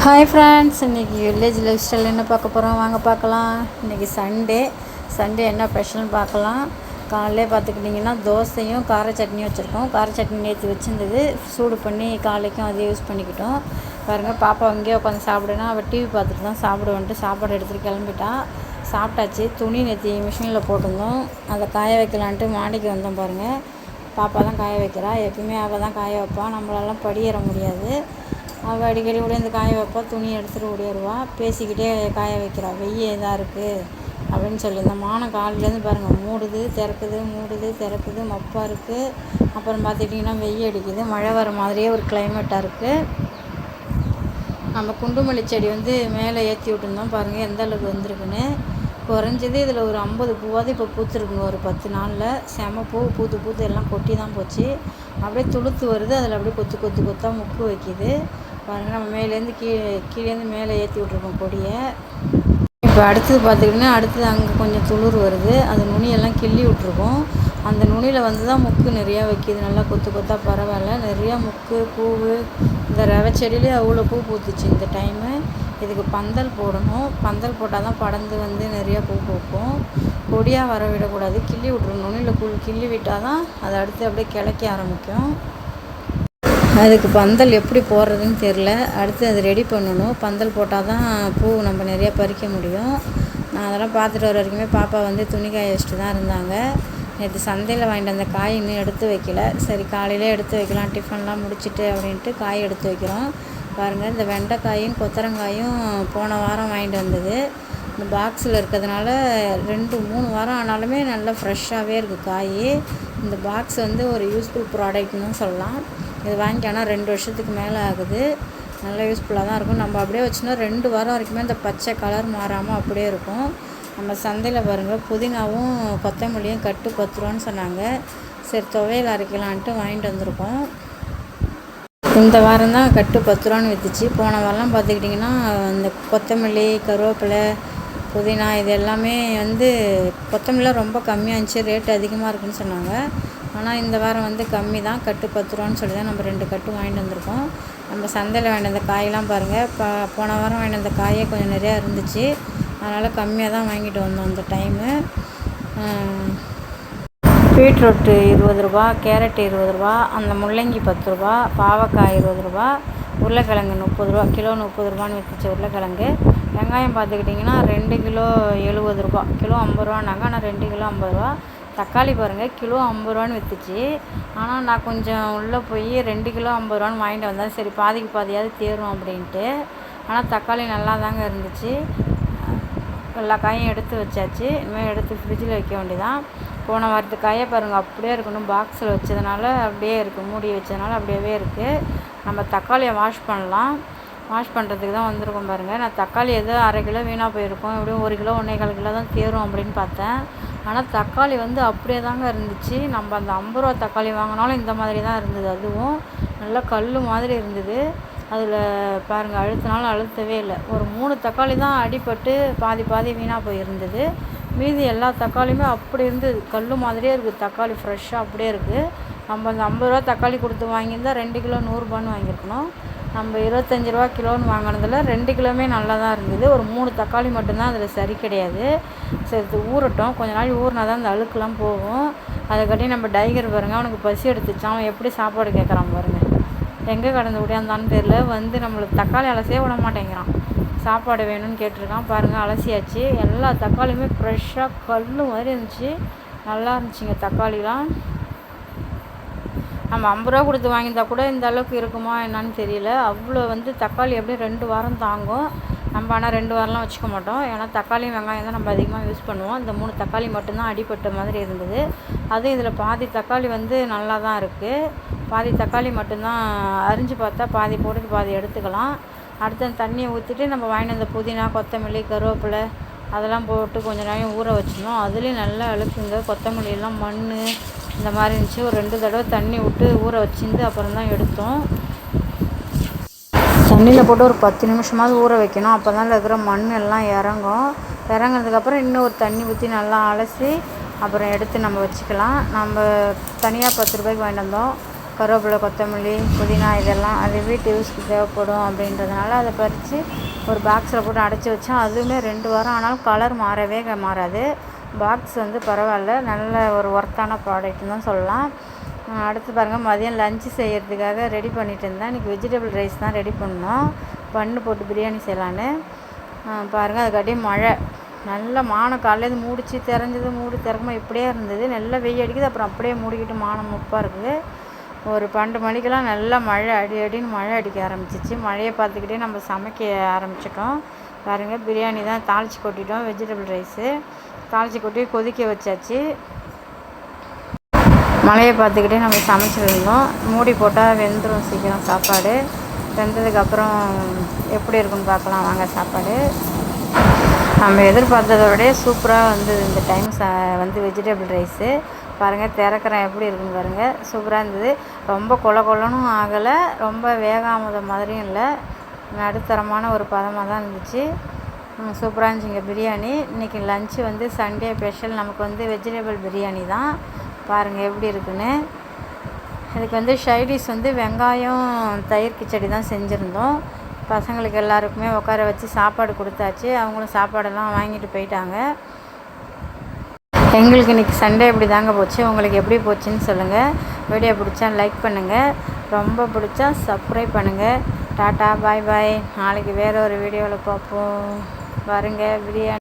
Hi friends, இன்றைக்கி village life style என்ன பார்க்க போகிறோம், வாங்க பார்க்கலாம். இன்றைக்கி சண்டே என்ன ஸ்பெஷல்னு பார்க்கலாம். காலையிலே பார்த்துக்கிட்டிங்கன்னா தோசையும் கார சட்னியும் வச்சுருக்கோம். கார சட்னி நேற்று வச்சுருந்தது, சூடு பண்ணி காலைக்கும் அதே யூஸ் பண்ணிக்கிட்டோம். பாருங்கள், பாப்பா அங்கேயே உட்காந்து சாப்பிடுனா அவள் டிவி பார்த்துட்டு தான் சாப்பிடுவேன்ட்டு சாப்பாடு எடுத்துகிட்டு கிளம்பிட்டான். சாப்பிட்டாச்சு. துணி நேற்று மிஷினில் போட்டிருந்தோம், அதை காய வைக்கலான்ட்டு மாடிக்கு வந்தோம். பாருங்கள், பாப்பா தான் காய வைக்கிறா. எப்பவுமே அவள் தான் காய வைப்பாள், நம்மளாலாம் படியேற முடியாது. அவள் அடிக்கடி உடையந்து காய வைப்பா, துணி எடுத்துகிட்டு ஓடிடுவாள். பேசிக்கிட்டே காய வைக்கிறா. வெய்ய இதாக இருக்குது அப்படின்னு சொல்லி. இந்த மானம் காலையிலேருந்து பாருங்கள், மூடுது திறக்குது, மூடுது திறக்குது, மப்பாக இருக்குது. அப்புறம் பார்த்துட்டிங்கன்னா வெய்ய அடிக்குது. மழை வர மாதிரியே ஒரு கிளைமேட்டாக இருக்குது. நம்ம குண்டுமல்லி செடி மேலே ஏற்றி விட்டுருந்தோம். பாருங்கள் எந்த அளவுக்கு வந்திருக்குன்னு. குறைஞ்சது இதில் ஒரு 50 பூவாவது இப்போ பூத்துருக்குங்க. ஒரு 10 நாளில் செம பூத்து எல்லாம் கொட்டி தான் போச்சு. அப்படியே துளுத்து வருது. அதில் அப்படியே கொத்தாக முக்கு வைக்கிது. பாருங்கள், நம்ம மேலேருந்து கீழேருந்து மேலே ஏற்றி விட்ருக்கோம் கொடியை. இப்போ அடுத்தது பார்த்துக்கிட்டிங்கன்னா அங்கே கொஞ்சம் துளிர் வருது. அது நுனியெல்லாம் கிள்ளி விட்ருக்கோம். அந்த நுனியில் தான் முக்கு நிறையா வைக்கிது. நல்லா கொத்தாக பரவாயில்ல, நிறையா முக்கு பூவு. இந்த ரவை செடியிலே அவ்வளோ பூ பூத்துச்சு இந்த டைமு. இதுக்கு பந்தல் போடணும். பந்தல் போட்டால் தான் படர்ந்து நிறையா பூ பூக்கும். கொடியாக வர விடக்கூடாது, கிள்ளி விட்ருணும். நுனியில் கிள்ளி விட்டால் தான் அதை அடுத்து அப்படியே கிளைக்க ஆரம்பிக்கும். அதுக்கு பந்தல் எப்படி போடுறதுன்னு தெரில. அடுத்து அது ரெடி பண்ணணும். பந்தல் போட்டால் தான் பூ நம்ம நிறையா பறிக்க முடியும். நான் அதெல்லாம் பார்த்துட்டு வர வரைக்குமே பாப்பா துணி காய வச்சுட்டு தான் இருந்தாங்க. நேற்று சந்தையில் வாங்கிட்டு வந்த காய் இன்னும் எடுத்து வைக்கல. சரி, காலையில் எடுத்து வைக்கலாம், டிஃபன்லாம் முடிச்சுட்டு அப்படின்ட்டு காய் எடுத்து வைக்கிறோம். பாருங்கள், இந்த வெண்டைக்காயும் கொத்தரங்காயும் போன வாரம் வாங்கிட்டு வந்தது. இந்த பாக்ஸில் இருக்கிறதுனால 2-3 வாரம் ஆனாலுமே நல்லா ஃப்ரெஷ்ஷாகவே இருக்குது காய். இந்த பாக்ஸ் ஒரு யூஸ்ஃபுல் ப்ராடக்ட்னு சொல்லலாம். இது வாங்கிட்டோன்னா 2 வருஷத்துக்கு மேலே ஆகுது. நல்லா யூஸ்ஃபுல்லாக தான் இருக்கும். நம்ம அப்படியே வச்சோன்னா 2 வாரம் வரைக்குமே இந்த பச்சை கலர் மாறாமல் அப்படியே இருக்கும். நம்ம சந்தையில் பாருங்கள், புதினாவும் கொத்தமல்லியும் கட்டு 10 ரூபான்னு சொன்னாங்க. சரி, துவையல் அரைக்கலான்ட்டு வாங்கிட்டு வந்திருக்கோம். இந்த வாரம் தான் கட்டு 10 ரூபான்னு விற்றுச்சு. போன வாரம்லாம் பார்த்துக்கிட்டிங்கன்னா இந்த கொத்தமல்லி, கருவேப்பிலை, புதினா இது எல்லாமே கொத்தமல்லிலாம் ரொம்ப கம்மியாக இருந்துச்சு, ரேட்டு அதிகமாக இருக்குதுன்னு சொன்னாங்க. ஆனால் இந்த வாரம் கம்மி தான், கட்டு 10 ரூபான்னு சொல்லி தான் நம்ம 2 கட்டு வாங்கிட்டு வந்திருக்கோம். நம்ம சந்தையில் வாங்கிட்டு வந்த காயெல்லாம் பாருங்கள், போன வாரம் வாங்கிட்டு வந்த காயே கொஞ்சம் நிறையா இருந்துச்சு. அதனால் கம்மியாக தான் வாங்கிட்டு வந்தோம் அந்த டைமு. பீட்ரூட்டு 20 ரூபா, கேரட் 20 ரூபா, அந்த முள்ளங்கி 10 ரூபா, பாவக்காய் 20 ரூபா, உருளைக்கிழங்கு 30 ரூபா, கிலோ 30 ரூபான்னு விற்றுச்சு உருளைக்கிழங்கு. வெங்காயம் பார்த்துக்கிட்டிங்கன்னா 2 கிலோ 70 ரூபா, கிலோ 50 ரூபான்னாங்க. ஆனால் 2 கிலோ 50 ரூபா. தக்காளி பாருங்கள், கிலோ 50 ரூபான்னு விற்றுச்சு. ஆனால் நான் கொஞ்சம் உள்ளே போய் 2 கிலோ 50 ரூபான்னு வாங்கிட்டு வந்தேன். சரி, பாதிக்கு பாதியாவது தேரும் அப்படின்ட்டு. ஆனால் தக்காளி நல்லா தாங்க இருந்துச்சு. எல்லா காயும் எடுத்து வச்சாச்சு. இனிமேல் எடுத்து ஃப்ரிட்ஜில் வைக்க வேண்டியதான். போன வாரத்து காயை பாருங்கள், அப்படியே இருக்கணும். பாக்ஸில் வச்சதுனால அப்படியே இருக்குது, மூடி வச்சதுனால அப்படியே இருக்குது. நம்ம தக்காளியை வாஷ் பண்ணலாம். வாஷ் பண்ணுறதுக்கு தான் வந்திருக்கோம் பாருங்கள். நான் தக்காளி ஏதோ 1/2 கிலோ வீணாக போயிருக்கோம், எப்படியும் 1 கிலோ 1.25 கிலோ தான் தேரும் அப்படின்னு பார்த்தேன். ஆனால் தக்காளி அப்படியே தாங்க இருந்துச்சு. நம்ம அந்த 50 ரூபா தக்காளி வாங்கினாலும் இந்த மாதிரி தான் இருந்தது. அதுவும் நல்லா கல் மாதிரி இருந்தது. அதில் பாருங்கள், அழுத்தினாலும் அழுத்தவே இல்லை. ஒரு 3 தக்காளி தான் அடிபட்டு பாதி வீணாக போயிருந்தது. மீதி எல்லா தக்காளியுமே அப்படி இருந்தது, கல் மாதிரியே இருக்குது. தக்காளி ஃப்ரெஷ்ஷாக அப்படியே இருக்குது. நம்ம அந்த 50 ரூபா தக்காளி கொடுத்து வாங்கியிருந்தால் 2 கிலோ 100 ரூபான்னு வாங்கியிருக்கணும். நம்ம 25 ரூபா கிலோன்னு வாங்கினதில் 2 கிலோவுமே நல்லா தான் இருந்தது. ஒரு 3 தக்காளி மட்டும்தான் அதில் சரி கிடையாது. சரி, ஊறட்டும். கொஞ்ச நாள் ஊறினா தான் அந்த அழுக்கெலாம் போகும். அதுக்காட்டி நம்ம டைகர் பாருங்கள், அவனுக்கு பசி எடுத்துச்சான். அவன் எப்படி சாப்பாடு கேட்குறான் பாருங்கள். எங்கே கடந்து விடையாந்தான்னு தெரில. நம்மளுக்கு தக்காளி அலசியே விட மாட்டேங்கிறான். சாப்பாடு வேணும்னு கேட்டிருக்கான். பாருங்கள், அலசியாச்சு. எல்லா தக்காளியுமே ஃப்ரெஷ்ஷாக கல் மாதிரி இருந்துச்சு. நல்லா இருந்துச்சுங்க தக்காளிலாம். நம்ம 50 ரூபா கொடுத்து வாங்கியிருந்தா கூட இந்த அளவுக்கு இருக்குமா என்னான்னு தெரியல. அவ்வளோ தக்காளி எப்படியும் 2 வாரம் தாங்கும். நம்ம ஆனால் 2 வாரம்லாம் வச்சுக்க மாட்டோம். ஏன்னா தக்காளியும் வெங்காயம் தான் நம்ம அதிகமாக யூஸ் பண்ணுவோம். இந்த 3 தக்காளி மட்டும்தான் அடிப்பட்ட மாதிரி இருந்தது. அதுவும் இதில் பாதி தக்காளி நல்லா தான் இருக்குது. பாதி தக்காளி மட்டும்தான் அரிஞ்சு பார்த்தா பாதி போட்டுட்டு பாதி எடுத்துக்கலாம். அடுத்து அந்த தண்ணியை ஊற்றிட்டு நம்ம வாங்கிட்டு வந்த புதினா, கொத்தமல்லி, கருவேப்பிலை அதெல்லாம் போட்டு கொஞ்சம் நேரம் ஊற வச்சிருந்தோம். அதுலேயும் நல்லா அழுக்குங்க. கொத்தமல்லியெல்லாம் மண் இந்த மாதிரி இருந்துச்சு. ஒரு 2 தடவை தண்ணி விட்டு ஊற வச்சிருந்து அப்புறம் தான் எடுத்தோம். தண்ணியில் போட்டு ஒரு 10 நிமிஷமாவது ஊற வைக்கணும். அப்போ தான் இருக்கிற மண் எல்லாம் இறங்கும். இறங்கினதுக்கப்புறம் இன்னும் ஒரு தண்ணி ஊற்றி நல்லா அலசி அப்புறம் எடுத்து நம்ம வச்சுக்கலாம். நம்ம தனியாக 10 ரூபாய்க்கு வாங்கிட்டு வந்தோம். கருவேப்பிலை, கொத்தமல்லி, புதினா இதெல்லாம் அது வீட்டு யூஸ்க்கு தேவைப்படும் அப்படின்றதுனால அதை பறித்து ஒரு பாக்ஸில் போட்டு அடைச்சி வச்சோம். அதுவுமே 2 வாரம் ஆனாலும் கலர் மாறவே மாறாது. பாக்ஸ் வந்து பரவாயில்ல, நல்ல ஒரு ஒர்த்தான ப்ராடக்ட்னு தான் சொல்லலாம். அடுத்து பாருங்கள், மதியம் லஞ்சு செய்கிறதுக்காக ரெடி பண்ணிகிட்டு இருந்தேன். இன்றைக்கி வெஜிடபிள் ரைஸ் தான் ரெடி பண்ணோம். பண்ணு போட்டு பிரியாணி செய்யலான்னு. பாருங்கள், அதுக்காட்டியே மழை நல்லா மானம் காலையிலேருந்து மூடிச்சு திறந்தது, மூடி திறக்குமா இப்படியே இருந்தது. நல்லா வெயில் அடிக்குது, அப்புறம் அப்படியே மூடிக்கிட்டு மானம் முப்பாக இருக்குது. ஒரு 12 மணிக்கெல்லாம் நல்லா மழை அடின்னு மழை அடிக்க ஆரம்பிச்சிச்சு. மழையை பார்த்துக்கிட்டே நம்ம சமைக்க ஆரம்பிச்சிட்டோம். பாருங்கள், பிரியாணி தான் தாளித்து கொட்டிட்டோம். வெஜிடபிள் ரைஸு தாளித்து கொட்டி கொதிக்க வச்சாச்சு. மழையை பார்த்துக்கிட்டே நம்ம சமைச்சிருந்தோம். மூடி போட்டால் வெந்துடும் சீக்கிரம் சாப்பாடு. வெந்ததுக்கப்புறம் எப்படி இருக்குன்னு பார்க்கலாம் வாங்க. சாப்பாடு நம்ம எதிர்பார்த்ததை விட சூப்பராக வந்து இந்த டைம் வந்து வெஜிடபிள் ரைஸு பாருங்கள், திறக்கிறேன் எப்படி இருக்குன்னு பாருங்கள். சூப்பராக இருந்தது. ரொம்ப கொலன்னு ஆகலை, ரொம்ப வேகாமத மாதிரியும் இல்லை, நடுத்தரமான ஒரு பதமாக தான் இருந்துச்சு. சூப்பராக இருந்துச்சுங்க பிரியாணி. இன்றைக்கி லஞ்சு வந்து சண்டே ஸ்பெஷல் நமக்கு வந்து வெஜிடபிள் பிரியாணி தான். பாருங்கள் எப்படி இருக்குன்னு. இதுக்கு வந்து ஷைடிஷ் வந்து வெங்காயம் தயிர் கிச்சடி தான் செஞ்சுருந்தோம். பசங்களுக்கு எல்லாருக்குமே உட்கார வச்சு சாப்பாடு கொடுத்தாச்சு. அவங்களும் சாப்பாடெல்லாம் வாங்கிட்டு போயிட்டாங்க. எங்களுக்கு இன்றைக்கி சண்டே இப்படி தாங்க போச்சு. உங்களுக்கு எப்படி போச்சுன்னு சொல்லுங்கள். வீடியோ பிடிச்சா லைக் பண்ணுங்கள், ரொம்ப பிடிச்சா சப்ஸ்கிரைப் பண்ணுங்கள். டாட்டா, பாய் பாய். நாளைக்கு வேறு ஒரு வீடியோவில் பார்ப்போம். பாருங்கள் பிரியாணி.